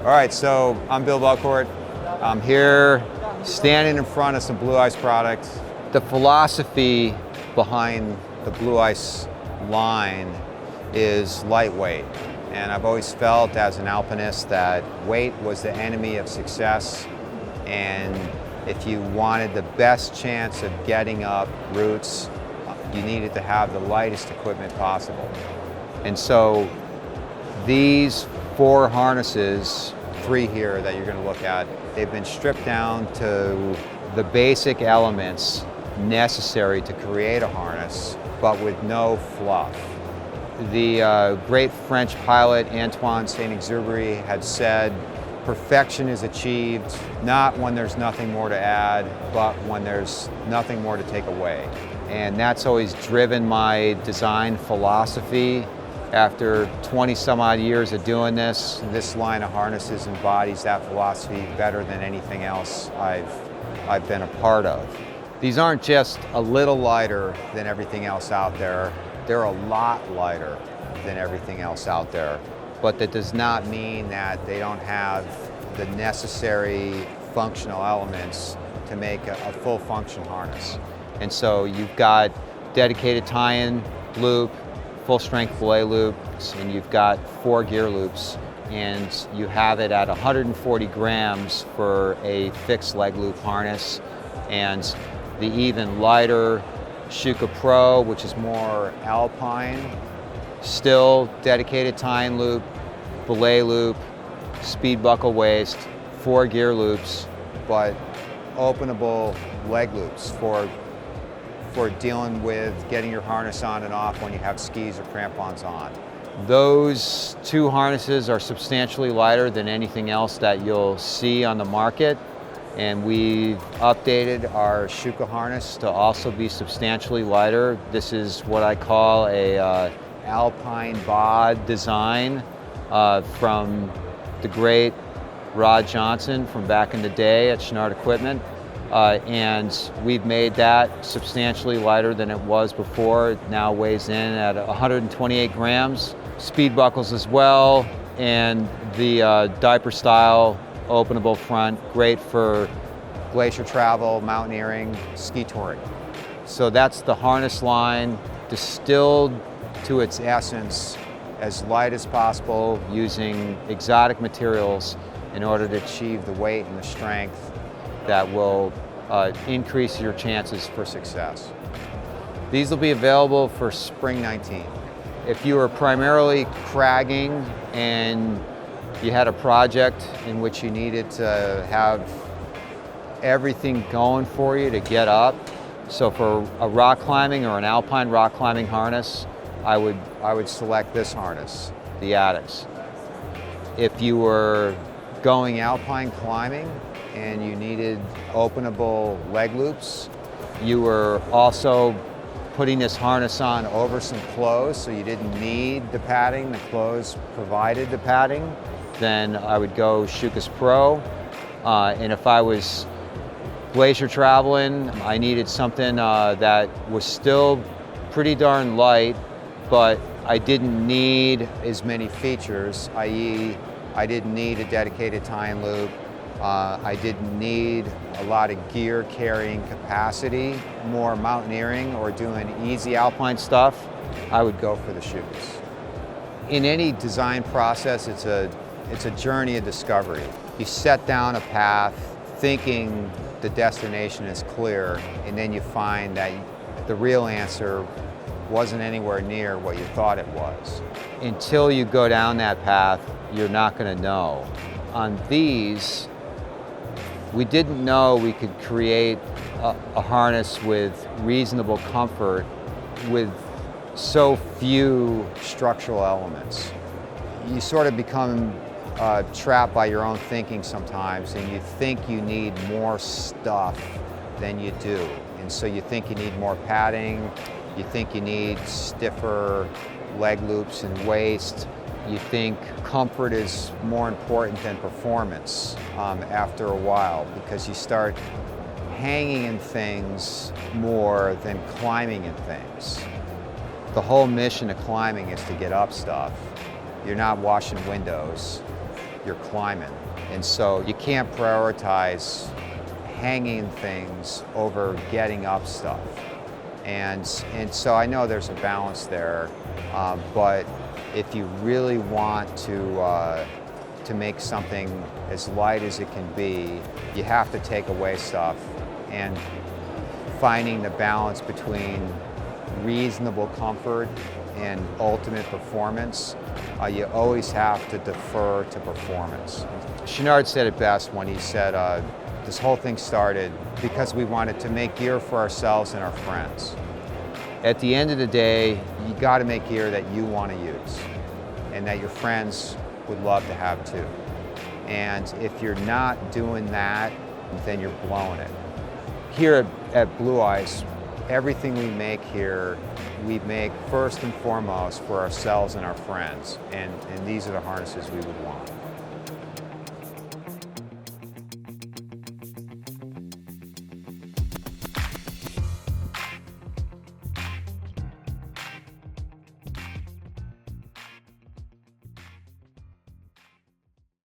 All right, so I'm Bill Belcourt. I'm here standing in front of some Blue Ice products. The philosophy behind the Blue Ice line is lightweight. And I've always felt as an alpinist that weight was the enemy of success. And if you wanted the best chance of getting up routes, you needed to have the lightest equipment possible. And so these 4 harnesses, 3 here that you're going to look at, they've been stripped down to the basic elements necessary to create a harness, but with no fluff. The great French pilot Antoine Saint-Exupéry had said, perfection is achieved not when there's nothing more to add, but when there's nothing more to take away. And that's always driven my design philosophy. After 20 some odd years of doing this line of harnesses embodies that philosophy better than anything else I've been a part of. These aren't just a little lighter than everything else out there. They're a lot lighter than everything else out there. But that does not mean that they don't have the necessary functional elements to make a full function harness. And so you've got dedicated tie-in loop, full strength belay loops, and you've got 4 gear loops. And you have it at 140 grams for a fixed leg loop harness. And the even lighter Choucas Pro, which is more alpine, still dedicated tie-in loop, belay loop, speed buckle waist, 4 gear loops, but openable leg loops for dealing with getting your harness on and off when you have skis or crampons on. Those 2 harnesses are substantially lighter than anything else that you'll see on the market. And we've updated our Choucas harness to also be substantially lighter. This is what I call a alpine bod design from the great Rod Johnson from back in the day at Chenard Equipment. And we've made that substantially lighter than it was before. It now weighs in at 128 grams. Speed buckles as well, and the diaper style openable front, great for glacier travel, mountaineering, ski touring. So that's the harness line, distilled to its essence, as light as possible, using exotic materials in order to achieve the weight and the strength that will increase your chances for success. These will be available for spring 19. If you are primarily cragging and you had a project in which you needed to have everything going for you to get up, so for a rock climbing or an alpine rock climbing harness, I would select this harness, the Addax. If you were going alpine climbing and you needed openable leg loops, you were also putting this harness on over some clothes so you didn't need the padding, the clothes provided the padding, then I would go Choucas Pro. And if I was glacier traveling, I needed something that was still pretty darn light, but I didn't need as many features, i.e. I didn't need a dedicated tie-in loop. I didn't need a lot of gear carrying capacity, more mountaineering or doing easy alpine stuff, I would go for the Choucas. In any design process, it's a journey of discovery. You set down a path thinking the destination is clear, and then you find that the real answer wasn't anywhere near what you thought it was. Until you go down that path, you're not going to know. On these, we didn't know we could create a harness with reasonable comfort with so few structural elements. You sort of become trapped by your own thinking sometimes, and you think you need more stuff than you do. And so you think you need more padding, you think you need stiffer leg loops and waist. You think comfort is more important than performance after a while, because you start hanging in things more than climbing in things. The whole mission of climbing is to get up stuff. You're not washing windows. you're climbing. And so you can't prioritize hanging things over getting up stuff. And so I know there's a balance there, but if you really want to make something as light as it can be, you have to take away stuff, and finding the balance between reasonable comfort and ultimate performance, you always have to defer to performance. Chenard said it best when he said, this whole thing started because we wanted to make gear for ourselves and our friends. At the end of the day, you got to make gear that you want to use and that your friends would love to have too. And if you're not doing that, then you're blowing it. Here at Blue Ice, everything we make here, we make first and foremost for ourselves and our friends. And these are the harnesses we would want.